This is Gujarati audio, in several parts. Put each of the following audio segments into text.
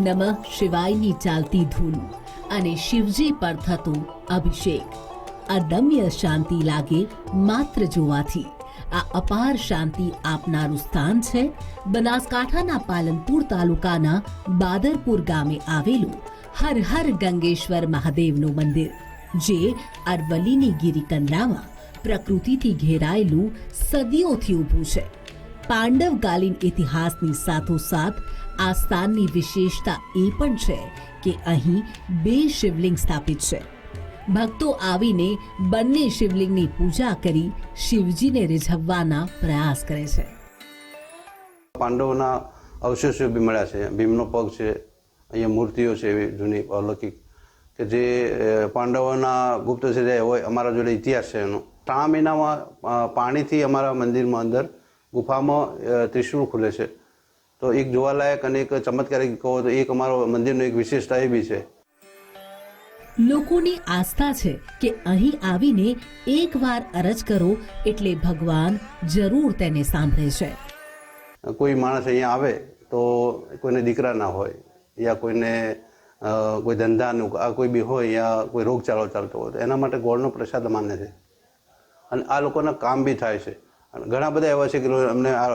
નમઃ શિવાયની ચાલતી ધૂન અને શિવજી પર થતો અભિષેક અદમ્ય શાંતિ લાગે માત્ર જોવાથી। આ અપાર શાંતિ આપનારું સ્થાન છે બનાસકાંઠાના પાલનપુર તાલુકાના બાદરપુર ગામે આવેલું હર હર ગંગેશ્વર મહાદેવનું મંદિર, જે અરવલ્લીની ગિરિકંદરામાં પ્રકૃતિથી ઘેરાયેલું સદીઓથી ઊભું છે। પાંડવકાલીન ઇતિહાસની સાથોસાથ આ સ્થાનની વિશેષતા એ પણ છે કે અહીં 2 શિવલિંગ સ્થાપિત છે। ભક્તો આવીને બંને શિવલિંગની પૂજા કરી શિવજીને રીઝવવાના પ્રયાસ કરે છે। પાંડવોના અવશેષો બી મળ્યા છે। ભીમનો પગ છે, અહીંયા મૂર્તિઓ છે એવી જૂની અલૌકિક કે જે પાંડવોના ગુપ્ત છે હોય। અમારા જોડે ઇતિહાસ છે એનો। 3 મહિનામાં પાણીથી અમારા મંદિરમાં અંદર ગુફામાં ત્રિશૂળ ખુલે છે। તો એક જોવાલાયક અને એક ચમત્કારિક કહો તો એક અમારો મંદિરનો એક વિશેષતા એ બી છે। લોકોની આસ્થા છે કે અહીં આવીને એકવાર અરજ કરો એટલે ભગવાન જરૂર તેને સાંભળે છે। કોઈ માણસ અહીંયા આવે તો કોઈને દીકરા ના હોય યા કોઈને કોઈ ધંધાનું કોઈ બી હોય યા કોઈ રોગચાળો ચાલતો હોય તો એના માટે ગોળનો પ્રસાદ માને છે અને આ લોકોના કામ બી થાય છે। ઘણા બધા એવા છે કે અમને આ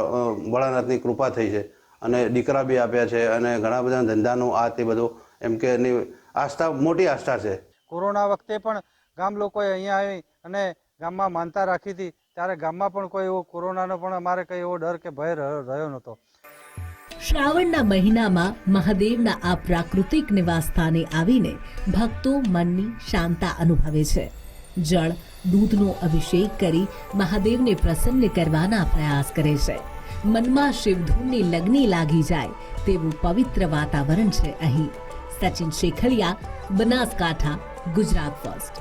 ભોળાનાથની કૃપા થઈ છે અને દીકરા બી આપ્યા છે અને ઘણા બધા ધંધાનું આ તે બધું એમ કે એની આસ્થા મોટી આસ્થા છે। કોરોના વખતે પણ ગામ લોકોએ અહીંયા આવી અને ગામમાં માનતા રાખી હતી, ત્યારે ગામમાં પણ કોઈ એવો કોરોનાનો પણ અમારે કંઈ એવો ડર કે ભય રહ્યો નહોતો। શ્રાવણના મહિનામાં મહાદેવના આ પ્રાકૃતિક નિવાસ સ્થાને આવીને ભક્તો મનની શાંતા અનુભવે છે। જળ દૂધનો અભિષેક કરી મહાદેવને પ્રસન્ન કરવાના પ્રયાસ કરે છે। મનમાં શિવધૂનની લગ્ની લાગી જાય તેવું પવિત્ર વાતાવરણ છે અહીં। સચિન શેખલિયા, બનાસકાંઠા, ગુજરાત ફર્સ્ટ।